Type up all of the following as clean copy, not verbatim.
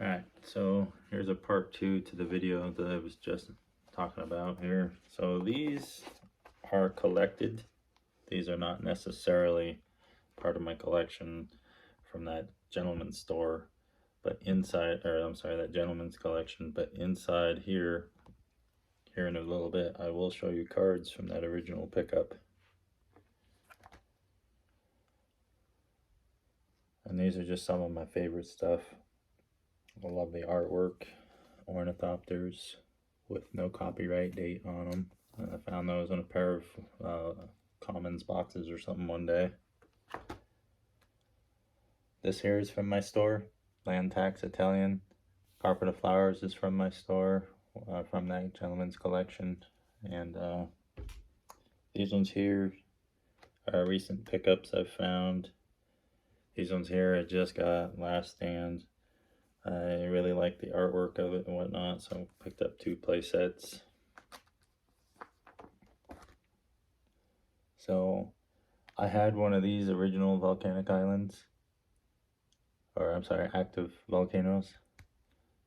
Alright, so here's a part 2 to the video that I was just talking about here. So these are collected. These are not necessarily part of my collection from that gentleman's store, but inside, or I'm sorry, that gentleman's collection, but inside here in a little bit, I will show you cards from that original pickup. And these are just some of my favorite stuff. I love the artwork, ornithopters with no copyright date on them. I found those in a pair of Commons boxes or something one day. This here is from my store, Land Tax Italian. Carpet of Flowers is from my store, from that gentleman's collection. And these ones here are recent pickups I've found. These ones here I just got last stand. I really like the artwork of it and whatnot, so I picked up 2 play sets. So I had one of these original volcanic islands, or I'm sorry, active volcanoes,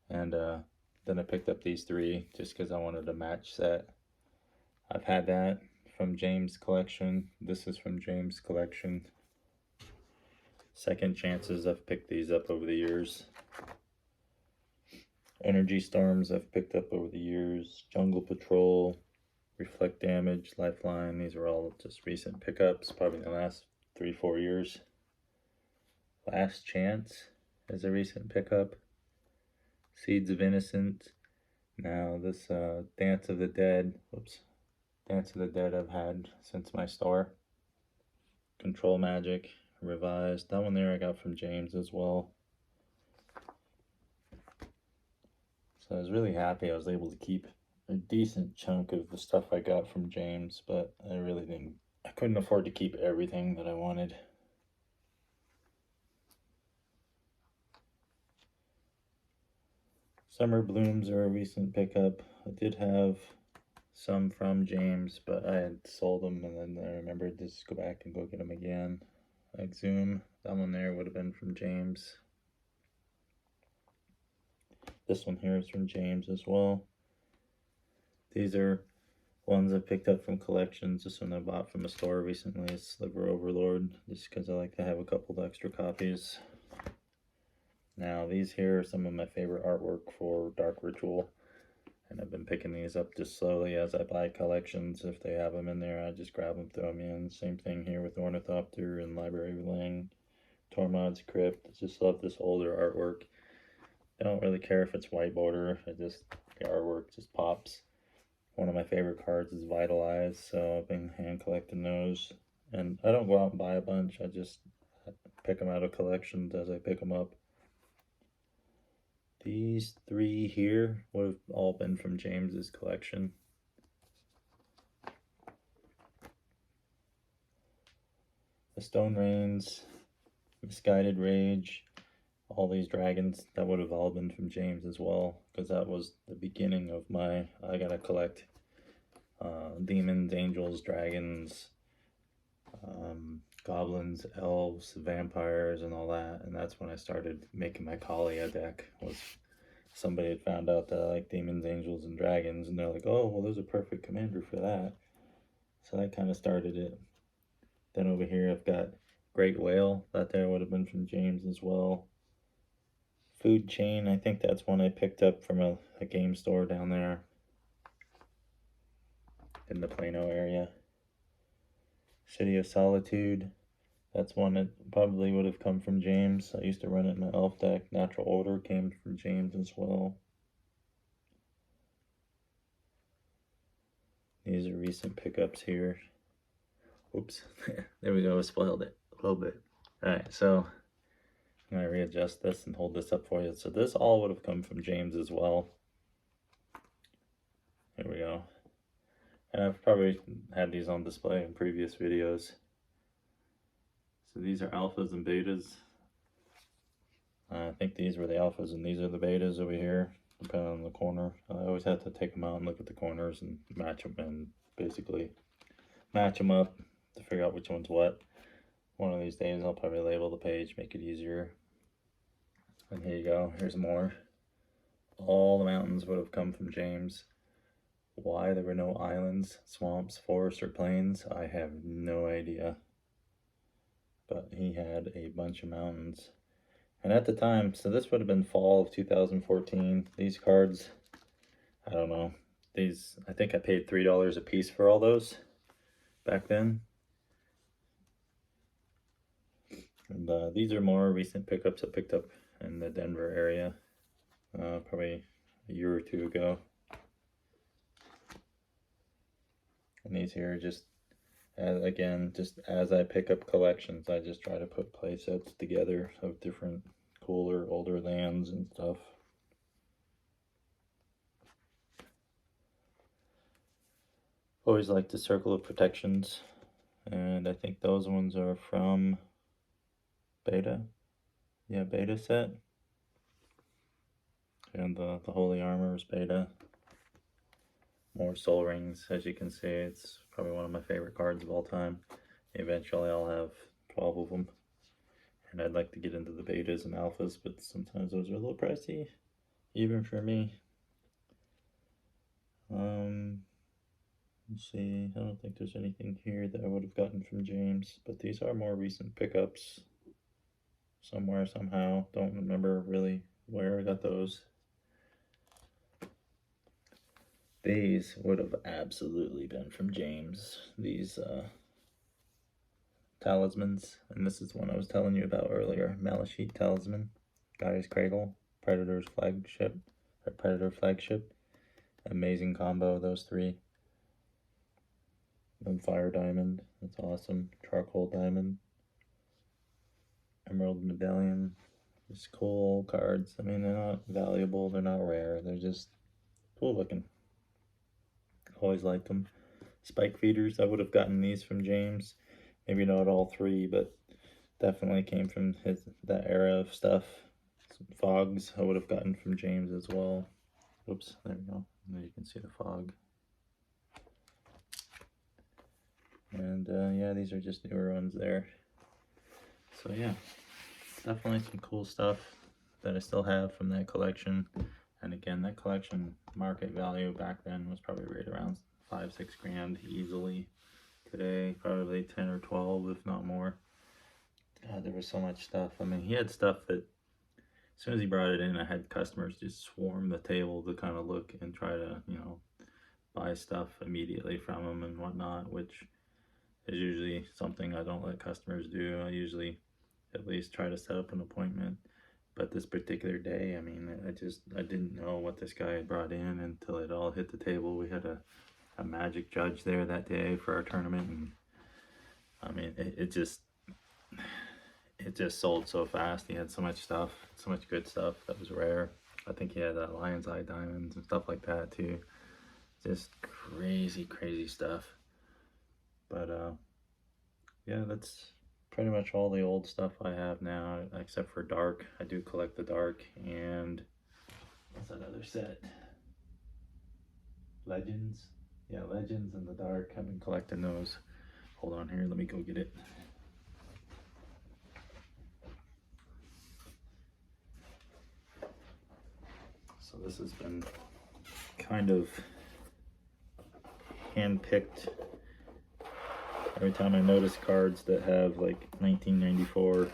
and then I picked up these 3 just because I wanted a match set. I've had that from James' collection. This is from James' collection. Second chances, I've picked these up over the years. Energy Storms I've picked up over the years. Jungle Patrol, Reflect Damage, Lifeline. These are all just recent pickups, probably in the last 3-4 years. Last Chance is a recent pickup. Seeds of Innocence. Now this Dance of the Dead, Dance of the Dead I've had since my store. Control Magic, revised. That one there I got from James as well. So I was really happy I was able to keep a decent chunk of the stuff I got from James, but I couldn't afford to keep everything that I wanted. Summer Blooms are a recent pickup. I did have some from James, but I had sold them, and then I remembered to just go back and go get them again. Exhume, that one there would have been from James. This one here is from James as well. These are ones I picked up from collections. This one I bought from a store recently. It's Sliver Overlord, just because I like to have a couple of extra copies. Now these here are some of my favorite artwork for Dark Ritual, and I've been picking these up just slowly as I buy collections. If they have them in there, I just grab them, throw them in. Same thing here with Ornithopter and Library of Lang, Tormod's Crypt. I just love this older artwork. I don't really care if it's white border. The artwork just pops. One of my favorite cards is Vitalize, so I've been hand collecting those. And I don't go out and buy a bunch. I just pick them out of collections as I pick them up. These 3 here would have all been from James's collection. The Stone Rains, Misguided Rage, all these dragons, that would have all been from James as well, because that was the beginning of my, I gotta collect demons, angels, dragons, goblins, elves, vampires, and all that. And that's when I started making my Kalia deck. Was somebody had found out that I like demons, angels, and dragons, and they're like, oh, well, there's a perfect commander for that. So that kind of started it. Then over here I've got Great Whale. That there would have been from James as well. Food Chain, I think that's one I picked up from a game store down there in the Plano area. City of Solitude, that's one that probably would have come from James. I used to run it in my elf deck. Natural Order came from James as well. These are recent pickups here. Oops, there we go, I spoiled it a little bit. Alright, so I'm going to readjust this and hold this up for you. So this all would have come from James as well. There we go. And I've probably had these on display in previous videos. So these are alphas and betas. I think these were the alphas and these are the betas over here, depending on the corner. I always have to take them out and look at the corners and match them, and basically match them up to figure out which one's what. One of these days I'll probably label the page, make it easier. And here you go, here's more. All the mountains would have come from James. Why there were no islands, swamps, forests, or plains, I have no idea. But he had a bunch of mountains. And at the time, so this would have been fall of 2014. These cards, I don't know. These, I think I paid $3 a piece for all those back then. And these are more recent pickups I picked up in the Denver area, probably a year or two ago. And these here, just again, just as I pick up collections, I just try to put play sets together of different cooler, older lands and stuff. Always like the Circle of Protections, and I think those ones are from Beta. Yeah, Beta set. And the Holy Armor is Beta. More Soul Rings, as you can see. It's probably one of my favorite cards of all time. Eventually I'll have 12 of them. And I'd like to get into the betas and alphas, but sometimes those are a little pricey, even for me. Let's see, I don't think there's anything here that I would have gotten from James, but these are more recent pickups. Somewhere, somehow. Don't remember really where I got those. These would have absolutely been from James. These talismans, and this is one I was telling you about earlier. Malachite Talisman, Gaia's Cradle, Predator's Flagship, or Predator Flagship. Amazing combo, those three. Then Fire Diamond, that's awesome. Charcoal Diamond, Emerald Medallion. Just cool cards. I mean, they're not valuable, they're not rare, they're just cool looking. Always liked them. Spike Feeders, I would have gotten these from James. Maybe not all three, but definitely came from that era of stuff. Some fogs I would have gotten from James as well. Whoops, there we go. There you can see the fog. And yeah, these are just newer ones there. So yeah, definitely some cool stuff that I still have from that collection. And again, that collection market value back then was probably right around 5-6 grand easily. Today, probably 10 or 12, if not more. God, there was so much stuff. I mean, he had stuff that as soon as he brought it in, I had customers just swarm the table to kind of look and try to, you know, buy stuff immediately from him and whatnot, which is usually something I don't let customers do. I usually at least try to set up an appointment. But this particular day, I mean, I didn't know what this guy had brought in until it all hit the table. We had a Magic judge there that day for our tournament, and I mean, it just sold so fast. He had so much stuff, so much good stuff that was rare. I think he had Lion's Eye diamonds and stuff like that too. Just crazy stuff. But yeah, that's pretty much all the old stuff I have now, except for Dark. I do collect the Dark, and what's that other set? Legends. Yeah, Legends and the Dark. I've been collecting those. Hold on here, let me go get it. So this has been kind of hand-picked. Every time I notice cards that have like 1994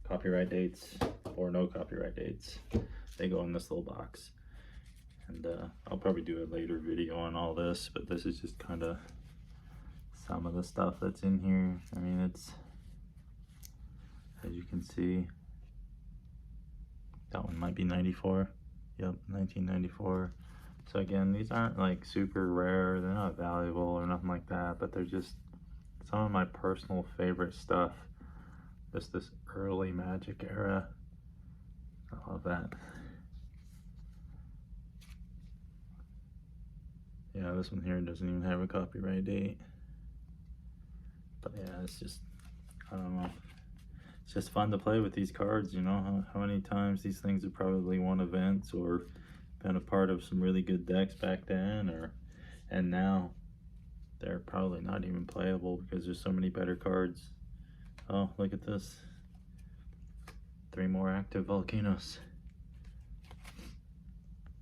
copyright dates or no copyright dates, they go in this little box. And I'll probably do a later video on all this, but this is just kind of some of the stuff that's in here. I mean, it's, as you can see, that one might be 94. Yep, 1994. So again, these aren't like super rare, they're not valuable or nothing like that, but they're just some of my personal favorite stuff. Just this early Magic era. I love that. Yeah, this one here doesn't even have a copyright date. But yeah, it's just, I don't know. It's just fun to play with these cards, you know, how many times these things have probably won events or been a part of some really good decks back then, and now they're probably not even playable because there's so many better cards. Oh, look at this. 3 more active volcanoes.